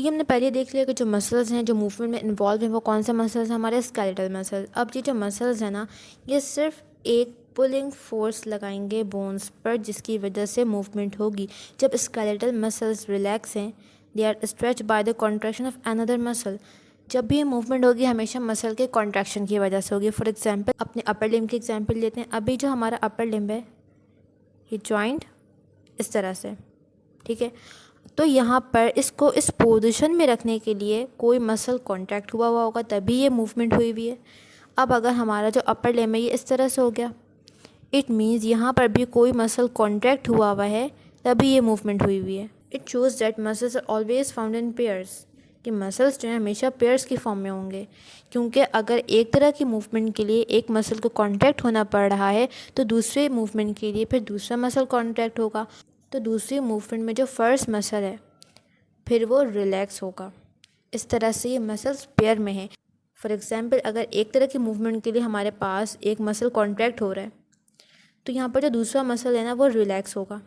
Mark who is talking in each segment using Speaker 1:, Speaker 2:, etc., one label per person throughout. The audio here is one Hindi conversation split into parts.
Speaker 1: कि हमने पहले देख लिया कि जो मसल्स हैं जो मूवमेंट में इन्वॉल्व हैं वो कौन से मसल्स हैं, हमारे स्केलेटल मसल्स। अब ये जो मसल्स हैं ना, ये सिर्फ एक पुलिंग फोर्स लगाएंगे बोन्स पर, जिसकी वजह से मूवमेंट होगी। जब स्केलेटल मसल्स रिलैक्स हैं, they are stretch by the contraction of another muscle. जब भी ये मूवमेंट होगी हमेशा मसल के कॉन्ट्रैक्शन की वजह से होगी। फॉर एग्जाम्पल अपने अपर लिम्ब की एग्जाम्पल लेते हैं। अभी जो हमारा अपर लिम्ब है ये जॉइंट इस तरह से, ठीक है। तो यहाँ पर इसको इस पोजीशन में रखने के लिए कोई मसल कॉन्ट्रैक्ट हुआ होगा, तभी ये मूवमेंट हुई हुई है। अब अगर हमारा जो अपर लिम्ब है ये इस तरह से हो गया, इट मीन्स यहाँ पर भी कोई मसल कॉन्ट्रैक्ट हुआ है, तभी ये मूवमेंट हुई हुई है। It shows that muscles are always found in pairs, कि मसल्स जो हैं हमेशा पेयर्स की फॉर्म में होंगे। क्योंकि अगर एक तरह की मूवमेंट के लिए एक मसल को कॉन्ट्रैक्ट होना पड़ रहा है, तो दूसरे मूवमेंट के लिए फिर दूसरा मसल कॉन्ट्रैक्ट होगा। तो दूसरी मूवमेंट में जो फर्स्ट मसल है फिर वो रिलैक्स होगा। इस तरह से ये मसल्स पेयर में हैं। फॉर एग्जांपल अगर एक तरह की मूवमेंट के लिए हमारे पास एक मसल कॉन्ट्रैक्ट हो रहा है, तो यहाँ पर जो दूसरा मसल है ना वो रिलैक्स होगा।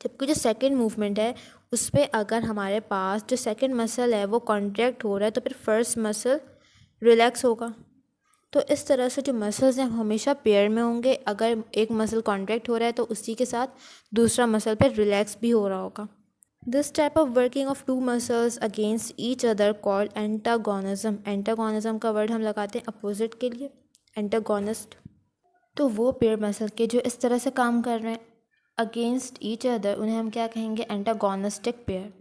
Speaker 1: जबकि जो सेकंड मूवमेंट है उस पर अगर हमारे पास जो सेकंड मसल है वो कॉन्ट्रैक्ट हो रहा है, तो फिर फर्स्ट मसल रिलैक्स होगा। तो इस तरह से जो मसल्स हैं हमेशा पेयर में होंगे। अगर एक मसल कॉन्ट्रैक्ट हो रहा है तो उसी के साथ दूसरा मसल पे रिलैक्स भी हो रहा होगा। This type of working of two muscles against each other called antagonism. Antagonism का वर्ड हम लगाते हैं अपोजिट के लिए, एंटागोनिस्ट। तो वो पेयर मसल के जो इस तरह से काम कर रहे हैं अगेंस्ट ईच अदर, उन्हें हम क्या कहेंगे, एंटागोनिस्टिक पेयर।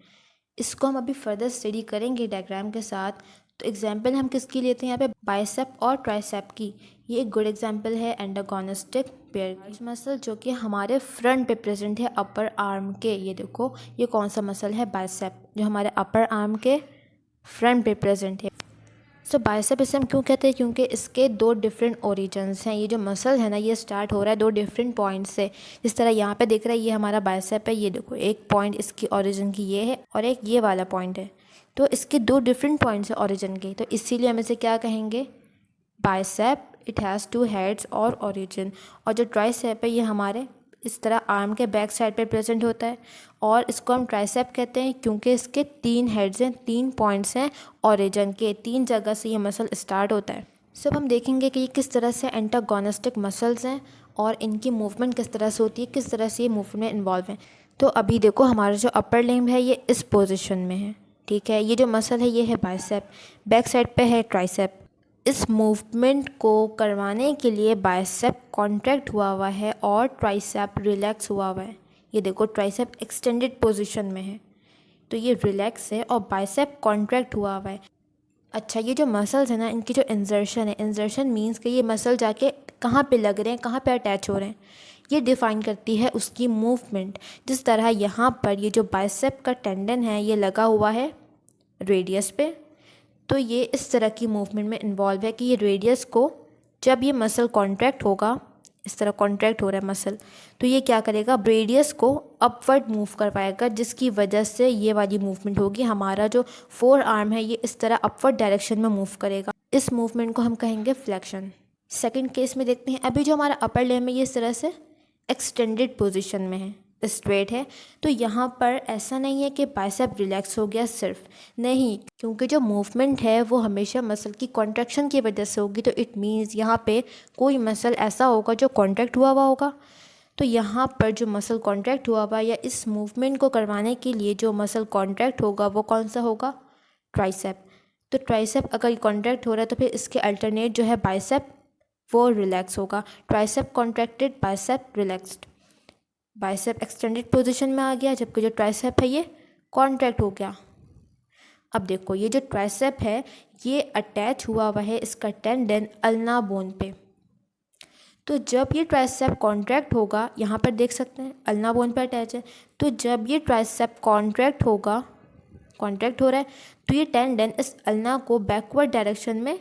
Speaker 1: इसको हम अभी फर्दर स्टडी करेंगे डायग्राम के साथ। तो एग्जांपल हम किसकी लेते हैं यहाँ पे, बाइसेप और ट्राइसेप की। ये एक गुड एग्जांपल है एंटागोनिस्टिक पेयर की। मसल जो कि हमारे फ्रंट पे प्रेजेंट है अपर आर्म के, ये देखो ये कौन सा मसल है, बाइसेप, जो हमारे अपर आर्म के फ्रंट पे प्रेजेंट है। सो बाइसेप इसे हम क्यों कहते हैं, क्योंकि इसके दो डिफरेंट ओरिजिन्स हैं। ये जो मसल है ना ये स्टार्ट हो रहा है दो डिफरेंट पॉइंट से। जिस तरह यहाँ पे दिख रहा है ये हमारा बाइसेप है, ये देखो एक पॉइंट इसकी ओरिजिन की ये है और एक ये वाला पॉइंट है। तो इसके दो डिफरेंट पॉइंट्स है ओरिजिन के, तो इसीलिए हम इसे क्या कहेंगे, bicep. It has two heads और ओरिजिन। और जो ट्राइसेप है ये हमारे इस तरह आर्म के बैक साइड पे प्रेजेंट होता है, और इसको हम ट्राइसेप कहते हैं क्योंकि इसके तीन हेड्स हैं, तीन पॉइंट्स हैं ओरिजिन के, तीन जगह से ये मसल स्टार्ट होता है। सब हम देखेंगे कि ये किस तरह से एंटागोनिस्टिक मसल्स हैं और इनकी मूवमेंट किस तरह से होती है, किस तरह से ये मूवमेंट में इन्वॉल्व हैं। तो अभी देखो हमारा जो अपर लिम्ब है ये इस पोजिशन में है, ठीक है। ये जो मसल है ये है बाइसेप, बैक साइड पे है ट्राइसेप। इस मूवमेंट को करवाने के लिए बाइसेप कॉन्ट्रैक्ट हुआ है और ट्राइसेप रिलैक्स हुआ है। ये देखो ट्राइसेप एक्सटेंडेड पोजीशन में है, तो ये रिलैक्स है और बाइसेप कॉन्ट्रैक्ट हुआ है। अच्छा, ये जो मसल्स है ना इनकी जो इंजर्शन है, इंजर्शन मीन्स कि ये मसल जाके कहाँ पे लग रहे हैं, कहाँ पे अटैच हो रहे हैं, ये डिफ़ाइन करती है उसकी मूवमेंट। जिस तरह यहाँ पर ये जो बाइसेप का टेंडन है ये लगा हुआ है रेडियस पे, तो ये इस तरह की मूवमेंट में इन्वॉल्व है कि ये रेडियस को जब ये मसल कॉन्ट्रैक्ट होगा, इस तरह कॉन्ट्रैक्ट हो रहा है मसल, तो ये क्या करेगा, रेडियस को अपवर्ड मूव कर पाएगा, जिसकी वजह से ये वाली मूवमेंट होगी। हमारा जो फोर आर्म है ये इस तरह अपवर्ड डायरेक्शन में मूव करेगा। इस मूवमेंट को हम कहेंगे फ्लेक्शन। सेकेंड केस में देखते हैं, अभी जो हमारा अपर लिम्ब है ये इस तरह से एक्सटेंडेड पोजिशन में है, स्ट्रेट है। तो यहाँ पर ऐसा नहीं है कि बाइसेप रिलैक्स हो गया, सिर्फ नहीं, क्योंकि जो मूवमेंट है वो हमेशा मसल की कॉन्ट्रैक्शन की वजह से होगी। तो इट मीन्स यहाँ पे कोई मसल ऐसा होगा जो कॉन्ट्रैक्ट हुआ होगा। तो यहाँ पर जो मसल कॉन्ट्रैक्ट हुआ या इस मूवमेंट को करवाने के लिए जो मसल कॉन्ट्रैक्ट होगा वो कौन सा होगा, ट्राइसेप। तो ट्राइसेप अगर कॉन्ट्रैक्ट हो रहा है तो फिर इसके अल्टरनेट जो है बाइसेप वो रिलैक्स होगा। Tricep contracted, bicep relaxed. Bicep extended position में आ गया, जबकि जो ट्राइसेप है ये कॉन्ट्रैक्ट हो गया। अब देखो ये जो ट्राइसेप है ये अटैच हुआ है इसका टेंडन अल्ना बोन पे। तो जब ये ट्राइसेप कॉन्ट्रैक्ट होगा, यहाँ पर देख सकते हैं अल्ना बोन पे अटैच है, तो जब ये ट्राइसेप कॉन्ट्रैक्ट होगा, कॉन्ट्रैक्ट हो रहा है, तो ये टेंडन इस अल्ना को बैकवर्ड डायरेक्शन में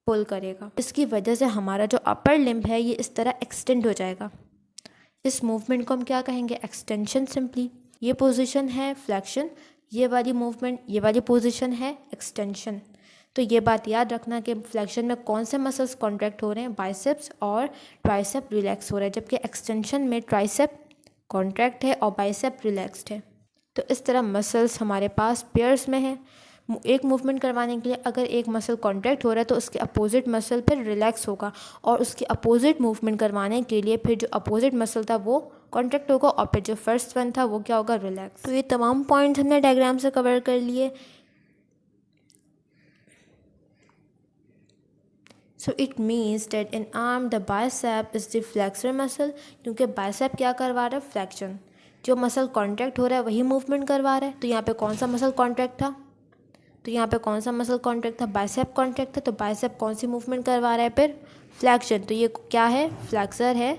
Speaker 1: पुल करेगा। इसकी वजह से हमारा जो अपर लिम्ब है ये इस तरह एक्सटेंड हो जाएगा। इस मूवमेंट को हम क्या कहेंगे, एक्सटेंशन सिंपली। ये पोजीशन है फ्लेक्शन, ये वाली मूवमेंट, ये वाली पोजीशन है एक्सटेंशन। तो ये बात याद रखना कि फ्लेक्शन में कौन से मसल्स कॉन्ट्रैक्ट हो रहे हैं, बाइसेप्स और ट्राइसेप रिलैक्स हो रहा है, जबकि एक्सटेंशन में ट्राइसेप कॉन्ट्रैक्ट है और बाइसेप रिलैक्स्ड है। तो इस तरह मसल्स हमारे पास पेयर्स में है। एक मूवमेंट करवाने के लिए अगर एक मसल कॉन्ट्रैक्ट हो रहा है तो उसके अपोजिट मसल फिर रिलैक्स होगा, और उसके अपोजिट मूवमेंट करवाने के लिए फिर जो अपोजिट मसल था वो कॉन्ट्रैक्ट होगा और फिर जो फर्स्ट वन था वो क्या होगा, रिलैक्स। तो ये तमाम पॉइंट्स हमने डायग्राम से कवर कर लिए। So it means that in arm the bicep is the flexor muscle, क्योंकि बाइसेप क्या करवा रहा है, फ्लेक्शन। जो मसल कॉन्ट्रैक्ट हो रहा है वही मूवमेंट करवा रहा है। तो यहाँ पे कौन सा मसल कॉन्ट्रैक्ट था, तो यहाँ पे कौन सा मसल कॉन्ट्रैक्ट था, बाइसेप कॉन्ट्रैक्ट था। तो बाइसेप कौन सी मूवमेंट करवा रहा है, फिर फ्लैक्शन। तो ये क्या है, फ्लैक्सर है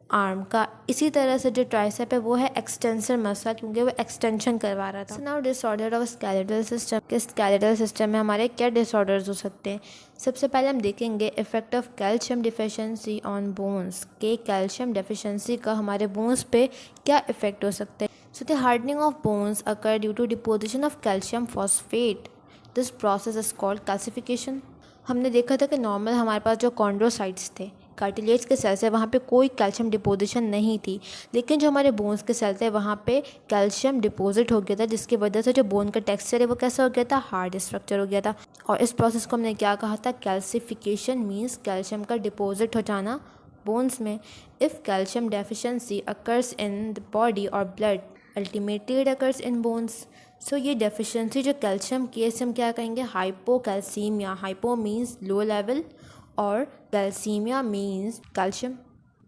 Speaker 1: आर्म का। इसी तरह से जो ट्राइसेप है वो है एक्सटेंसर मसल, क्योंकि वो एक्सटेंशन करवा रहा था। So now disorder of skeletal system, कि स्केलेटल सिस्टम में हमारे क्या डिसऑर्डर्स हो सकते हैं। सबसे पहले हम देखेंगे effect of calcium deficiency on bones, के कैल्शियम डिफिशिएंसी का हमारे बोन्स पे क्या इफेक्ट हो सकता है। So the hardening of bones occur due to deposition of calcium phosphate, this process is called calcification. हमने देखा था कि नॉर्मल हमारे पास जो कॉन्ड्रोसाइट्स थे, कार्टिलेज के सेल्स है, वहाँ पे कोई कैल्शियम डिपोजिशन नहीं थी, लेकिन जो हमारे बोन्स के सेल्स थे वहाँ पे कैल्शियम डिपोजिट हो गया था, जिसकी वजह से जो बोन का टेक्सचर है वो कैसा हो गया था, हार्ड स्ट्रक्चर हो गया था। और इस प्रोसेस को हमने क्या कहा था, कैल्सिफिकेशन मीन्स कैल्शियम का डिपोजिट हो जाना बोन्स में। If calcium deficiency occurs in the body और blood, ultimately it occurs in bones. So ये डेफिशिएंसी जो कैल्शियम की है, हम क्या कहेंगे, hypocalcemia. Hypo means low level और कैल्सीमिया मीन्स कैल्शियम।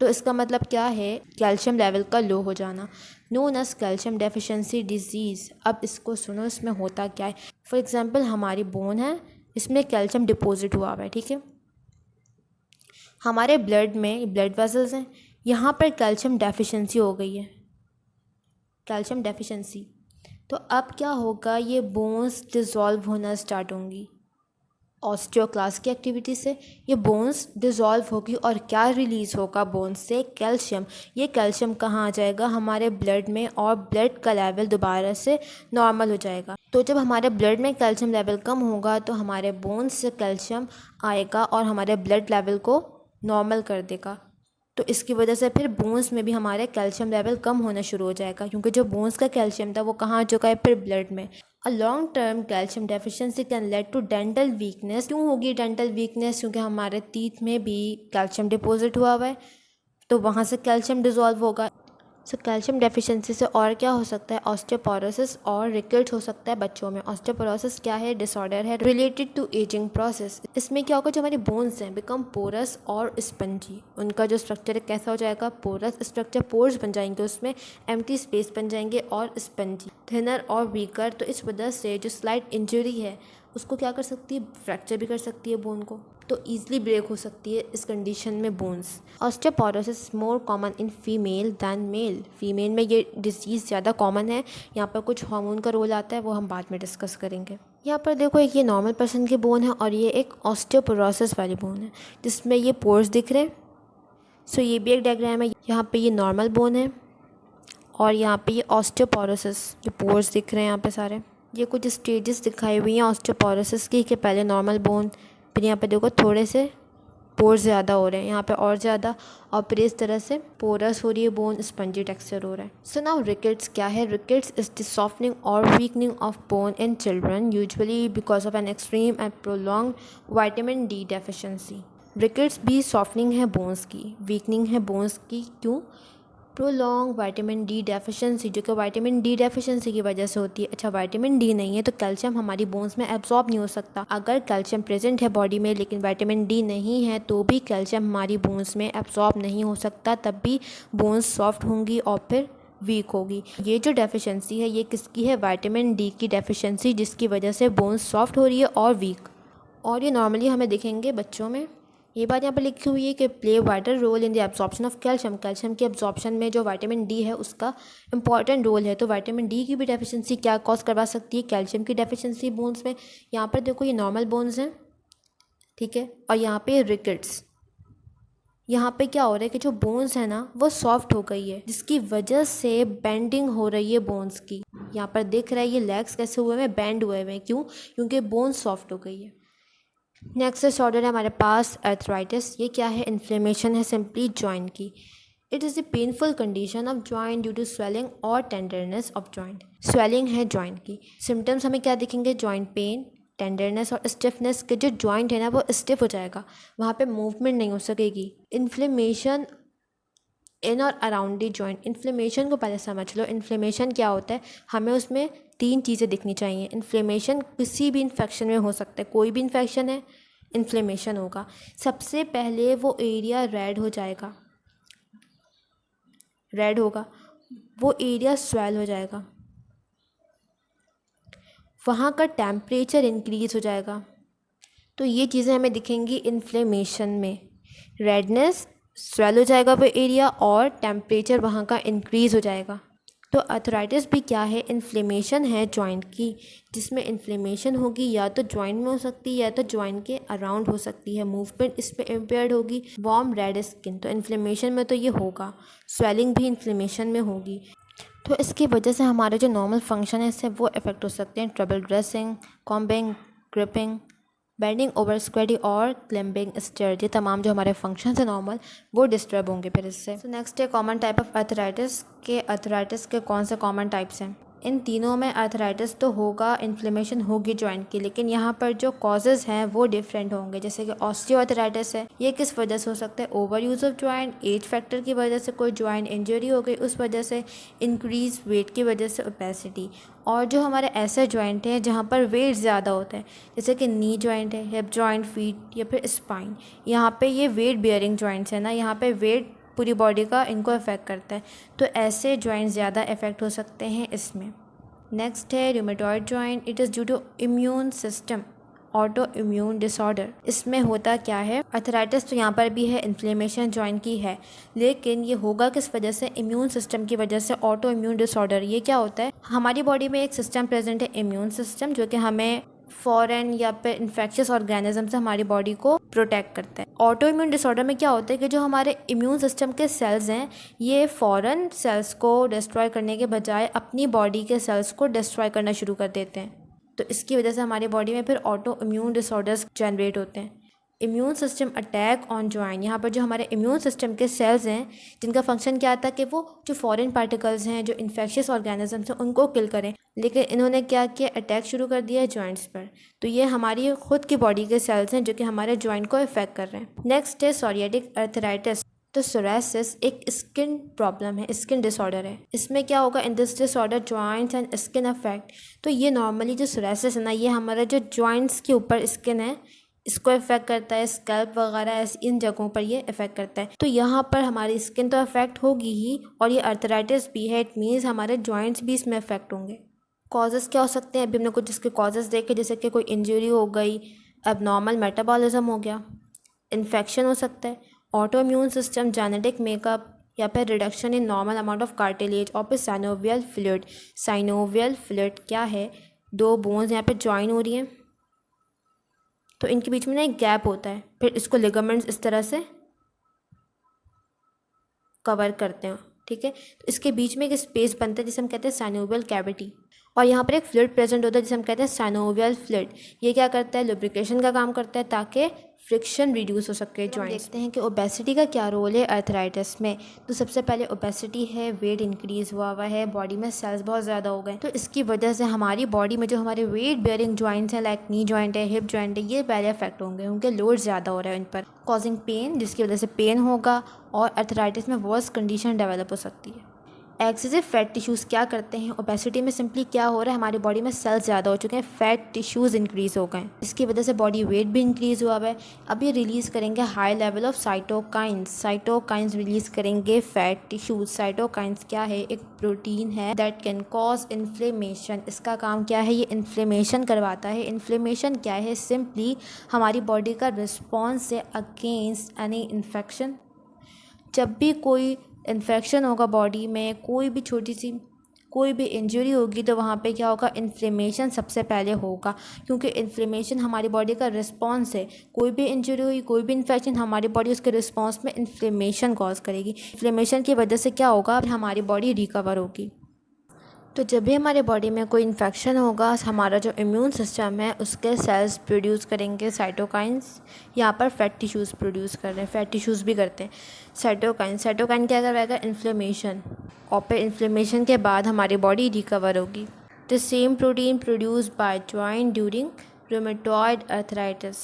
Speaker 1: तो इसका मतलब क्या है, कैल्शियम लेवल का लो हो जाना, known as calcium deficiency disease. अब इसको सुनो, इसमें होता क्या है। फॉर एग्जांपल हमारी बोन है, इसमें कैल्शियम डिपॉजिट हुआ हुआ है, ठीक है। हमारे ब्लड में ब्लड वेसल्स हैं, यहाँ पर कैल्शियम डेफिशिएंसी हो गई है, कैल्शियम डेफिशिएंसी। तो अब क्या होगा, ये बोन्स डिज़ोल्व होना स्टार्ट होंगी ऑस्टियोक्लास्ट की एक्टिविटी से। ये बोन्स डिज़ोल्व होगी और क्या रिलीज़ होगा बोन्स से, कैल्शियम। ये कैल्शियम कहाँ आ जाएगा, हमारे ब्लड में, और ब्लड का लेवल दोबारा से नॉर्मल हो जाएगा। तो जब हमारे ब्लड में कैल्शियम लेवल कम होगा तो हमारे बोन्स से कैल्शियम आएगा और हमारे ब्लड लेवल को नॉर्मल कर देगा। तो इसकी वजह से फिर बोन्स में भी हमारे कैल्शियम लेवल कम होना शुरू हो जाएगा, क्योंकि जो बोन्स का कैल्शियम था वो कहाँ आ चुका है, फिर ब्लड में। A long term calcium deficiency can lead to dental weakness. क्यों होगी डेंटल वीकनेस, क्योंकि हमारे टीथ में भी कैल्शियम डिपॉजिट हुआ हुआ है, तो वहाँ से कैल्शियम डिज़ोल्व होगा। सो कैल्शियम डेफिशिएंसी से और क्या हो सकता है, ऑस्टियोपोरोसिस और रिकेट्स हो सकता है बच्चों में। ऑस्टियोपोरोसिस क्या है, डिसऑर्डर है रिलेटेड टू एजिंग प्रोसेस। इसमें क्या होगा, जो हमारी बोन्स हैं बिकम पोरस और स्पंजी। उनका जो स्ट्रक्चर है कैसा हो जाएगा, पोरस स्ट्रक्चर, पोर्स बन जाएंगे, उसमें एम्प्टी स्पेस बन जाएंगे, और स्पंजी, थिनर और वीकर। तो इस वजह से जो स्लाइट इंजरी है उसको क्या कर सकती है, फ्रैक्चर भी कर सकती है बोन को, तो ईजिली ब्रेक हो सकती है इस कंडीशन में bones. Osteoporosis more common in female than male. Female में ये डिजीज़ ज़्यादा कॉमन है। यहाँ पर कुछ हार्मोन का रोल आता है, वो हम बाद में डिस्कस करेंगे। यहाँ पर देखो, एक ये नॉर्मल पर्सन की बोन है और ये एक ऑस्टियोपोरोसिस वाली बोन है जिसमें ये पोर्स दिख रहे हैं। सो ये भी एक डायग्राम है। यहाँ पे ये नॉर्मल बोन है और यहाँ पे ये ऑस्टियोपोरोसिस, जो पोर्स दिख रहे हैं यहाँ पे सारे। ये कुछ स्टेजेस दिखाई हुई हैं ऑस्टियोपोरोसिस की, कि पहले नॉर्मल बोन, फिर यहाँ पे देखो थोड़े से पोर्स ज़्यादा हो रहे हैं, यहाँ पे और ज़्यादा, और फिर इस तरह से पोरस हो रही है बोन, स्पंजी टेक्सचर हो रहा है। सो नाउ रिकेट्स क्या है, रिकेट्स इज द सॉफ्टनिंग और weakening of bone in children, usually because of an extreme and prolong vitamin D deficiency. Rickets भी सॉफ्टनिंग है बोन्स की, वीकनिंग है बोन्स की। क्यों, प्रोलॉन्ग विटामिन डी डेफिशिएंसी, जो कि विटामिन डी डेफिशिएंसी की वजह से होती है। अच्छा, विटामिन डी नहीं है तो कैल्शियम हमारी बोन्स में एब्जॉर्ब नहीं हो सकता। अगर कैल्शियम प्रेजेंट है बॉडी में लेकिन विटामिन डी नहीं है तो भी कैल्शियम हमारी बोन्स में एब्जॉर्ब नहीं हो सकता, तब भी बोन्स सॉफ्ट होंगी और फिर वीक होगी। ये जो डेफिशिएंसी है ये किसकी है, विटामिन डी की डेफिशिएंसी, जिसकी वजह से बोन्स सॉफ्ट हो रही है और वीक। और ये नॉर्मली हमें दिखेंगे बच्चों में। ये बात यहाँ पर लिखी हुई है कि play vital role in the absorption of calcium. Calcium के एब्जॉर्प्शन में जो विटामिन डी है उसका इंपॉर्टेंट रोल है। तो विटामिन डी की भी डेफिशिएंसी क्या कॉज करवा सकती है, कैल्शियम की डेफिशिएंसी बोन्स में। यहाँ पर देखो ये नॉर्मल बोन्स हैं, ठीक है, और यहाँ पे रिकेट्स। यहाँ पे क्या हो रहा है कि जो बोन्स है ना वो सॉफ्ट हो गई है, जिसकी वजह से बेंडिंग हो रही है बोन्स की। यहाँ पर दिख रहा है ये लेग्स कैसे हुए हैं, बेंड हुए हैं। क्यों, क्योंकि बोन्स सॉफ्ट हो गई है। नेक्स्ट डिसऑर्डर है हमारे पास अर्थराइटिस। ये क्या है, इन्फ्लेमेशन है सिंपली जॉइंट की। It is the painful condition of joint due to swelling और टेंडरनेस ऑफ जॉइंट। स्वेलिंग है जॉइंट की, सिम्टम्स हमें क्या दिखेंगे, जॉइंट पेन, टेंडरनेस और स्टिफनेस के जो जॉइंट है ना वो स्टिफ हो जाएगा, वहाँ पे मूवमेंट नहीं हो सकेगी। इन्फ्लेमेशन इन और अराउंड द जॉइंट। इन्फ्लेमेशन को पहले समझ लो, इन्फ्लेमेशन क्या होता है, हमें उसमें 3 चीज़ें दिखनी चाहिए। इन्फ्लेमेशन किसी भी इन्फेक्शन में हो सकता है, कोई भी इन्फेक्शन है इन्फ्लेमेशन होगा। सबसे पहले वो एरिया रेड हो जाएगा, रेड होगा, वो एरिया स्वेल हो जाएगा, वहाँ का टेम्परेचर इंक्रीज हो जाएगा। तो ये चीज़ें हमें दिखेंगी इन्फ्लेमेशन में, रेडनेस, स्वेल हो जाएगा वो एरिया और टेम्परेचर वहाँ का इंक्रीज़ हो जाएगा। तो आर्थराइटिस भी क्या है, इन्फ्लेमेशन है जॉइंट की, जिसमें इन्फ्लेमेशन होगी या तो जॉइंट में हो सकती है या तो जॉइंट के अराउंड हो सकती है, मूवमेंट इसमें इम्पेयर्ड होगी, वार्म रेड स्किन, तो इन्फ्लेमेशन में तो ये होगा, स्वेलिंग भी इन्फ्लेमेशन में होगी। तो इसकी वजह से हमारे जो नॉर्मल फंक्शन है इससे वो इफ़ेक्ट हो सकते हैं, trouble dressing, combing, gripping, bending over squatting और क्लिम्बिंग स्टेयर, ये तमाम जो हमारे फंक्शन है नॉर्मल वो डिस्टर्ब होंगे फिर इससे। तो नेक्स्ट है कॉमन टाइप ऑफ आर्थराइटिस के, आर्थराइटिस के कौन से कॉमन टाइप्स हैं। इन तीनों में आर्थराइटिस तो होगा, इन्फ्लेमेशन होगी जॉइंट की, लेकिन यहाँ पर जो कॉजेज़ हैं वो डिफरेंट होंगे। जैसे कि ऑस्टियोआर्थराइटिस है, ये किस वजह से हो सकता है, over use of joint, age factor की वजह से, कोई जॉइंट इंजरी हो गई उस वजह से, इंक्रीज वेट की वजह से, ओपेसिटी। और जो हमारे ऐसे जॉइंट हैं जहाँ पर वेट ज़्यादा होता है, जैसे कि नी जॉइंट है, हिप जॉइंट, फीट या फिर स्पाइन, यहाँ पे ये वेट बियरिंग जॉइंट्स है ना, यहाँ पे वेट पूरी बॉडी का इनको अफेक्ट करता है, तो ऐसे जॉइंट ज़्यादा अफेक्ट हो सकते हैं इसमें। नेक्स्ट है rheumatoid joint, it is due to immune system auto immune disorder. इसमें होता क्या है, आर्थराइटिस तो यहाँ पर भी है, इन्फ्लेमेशन जॉइंट की है, लेकिन ये होगा किस वजह से, इम्यून सिस्टम की वजह से, ऑटो इम्यून डिसऑर्डर। ये क्या होता है, हमारी बॉडी में एक सिस्टम प्रेजेंट है इम्यून सिस्टम, जो कि हमें फॉरेन या फिर इन्फेक्शियस ऑर्गेनिज्म से हमारी बॉडी को प्रोटेक्ट करता है। ऑटो इम्यून डिसऑर्डर में क्या होता है कि जो हमारे इम्यून सिस्टम के सेल्स हैं ये फॉरेन सेल्स को डिस्ट्रॉय करने के बजाय अपनी बॉडी के सेल्स को डिस्ट्रॉय करना शुरू कर देते हैं, तो इसकी वजह से हमारी बॉडी में फिर ऑटो इम्यून डिसऑर्डर्स जनरेट होते हैं। Immune system attack on joint, यहाँ पर जो हमारे इम्यून सिस्टम के सेल्स हैं जिनका फंक्शन क्या था कि वो जो फॉरेन पार्टिकल्स हैं, जो इन्फेक्शियस ऑर्गेनिजम्स हैं उनको किल करें, लेकिन इन्होंने क्या किया, अटैक शुरू कर दिया है जॉइंट्स पर। तो ये हमारी खुद की बॉडी के सेल्स हैं जो कि हमारे जॉइंट को इफेक्ट कर रहे हैं। नेक्स्ट है सोरियाटिक आर्थराइटिस। तो सोरासिस एक स्किन प्रॉब्लम है, स्किन डिसऑर्डर है। इसमें क्या होगा, in this disorder joints and skin affect. तो ये नॉर्मली जो सोरासिस है ना, ये हमारा जो जॉइंट्स के ऊपर स्किन है इसको इफेक्ट करता है, स्कैल्प वगैरह इन जगहों पर ये इफेक्ट करता है। तो यहाँ पर हमारी स्किन तो इफेक्ट होगी ही, और ये आर्थराइटिस भी है, इट मीन्स हमारे जॉइंट्स भी इसमें इफेक्ट होंगे। कॉजेज़ क्या हो सकते हैं, अभी हमने कुछ इसके कॉजेज़ देखे, जैसे कि कोई इंजरी हो गई, एबनॉर्मल मेटाबॉलिज्म हो गया, इन्फेक्शन हो सकता है, auto immune system, genetic makeup, या फिर reduction in normal amount of cartilage, और फिर साइनोवियल फ्लूइड। साइनोवियल फ्लूइड क्या है, 2 बोन्स यहाँ पे ज्वाइन हो रही हैं, तो इनके बीच में ना एक गैप होता है, फिर इसको लिगामेंट्स इस तरह से कवर करते हैं, ठीक है। तो इसके बीच में एक स्पेस बनता है जिसे हम कहते हैं साइनोवियल कैविटी, और यहाँ पर एक फ्लूइड प्रेजेंट होता है जिसे हम कहते हैं साइनोवियल फ्लूइड। ये क्या करता है, लुब्रिकेशन का काम करता है ताकि फ्रिक्शन रिड्यूस हो सके जॉइंट्स। देखते हैं कि ओबेसिटी का क्या रोल है आर्थराइटिस में। तो सबसे पहले ओबेसिटी है, वेट इंक्रीज़ हुआ है, बॉडी में सेल्स बहुत ज़्यादा हो गए, तो इसकी वजह से हमारी बॉडी में जो हमारे वेट बेयरिंग जॉइंट्स हैं, लाइक नी जॉइंट है, हिप जॉइंट है, ये पहले अफेक्ट होंगे, उनके लोड ज़्यादा हो रहा है इन पर, कॉजिंग पेन, जिसकी वजह से पेन होगा और आर्थराइटिस में वर्स्ट कंडीशन डेवलप हो सकती है। एक्सेसिव फैट टिश्यूज़ क्या करते हैं, ओबेसिटी में सिंपली क्या हो रहा है, हमारी बॉडी में सेल्स ज़्यादा हो चुके हैं, फैट टिश्यूज़ इंक्रीज़ हो गए, इसकी वजह से बॉडी वेट भी इंक्रीज़ हुआ है। अब ये रिलीज़ करेंगे high level of cytokines, cytokines release करेंगे फैट टिश्यूज़। साइटोकाइंस क्या है, एक प्रोटीन है दैट कैन कॉज इन्फ्लेमेशन। इसका काम क्या है, ये इन्फ्लेमेशन करवाता है। इन्फ्लेमेशन क्या है, सिंपली हमारी बॉडी का रिस्पॉन्स है अगेंस्ट एनी इन्फेक्शन। जब भी कोई इन्फेक्शन होगा बॉडी में, कोई भी छोटी सी कोई भी इंजरी होगी, तो वहाँ पे क्या होगा, इन्फ्लेमेशन सबसे पहले होगा, क्योंकि इन्फ्लेमेशन हमारी बॉडी का रिस्पॉन्स है। कोई भी इंजरी हुई, कोई भी इन्फेक्शन, हमारी बॉडी उसके रिस्पॉन्स में इन्फ्लेमेशन कॉज करेगी। इन्फ्लेमेशन की वजह से क्या होगा, हमारी बॉडी रिकवर होगी। तो जब भी हमारे बॉडी में कोई इन्फेक्शन होगा, हमारा जो इम्यून सिस्टम है उसके सेल्स प्रोड्यूस करेंगे साइटोकाइंस। यहाँ पर फैट टिश्यूज़ प्रोड्यूस कर रहे हैं, फैट टिश्यूज़ भी करते हैं साइटोकाइन क्या करवाएगा, इन्फ्लेमेशन। और फिर इन्फ्लेमेशन के बाद हमारी बॉडी रिकवर होगी। The same protein produce by joint during rheumatoid arthritis.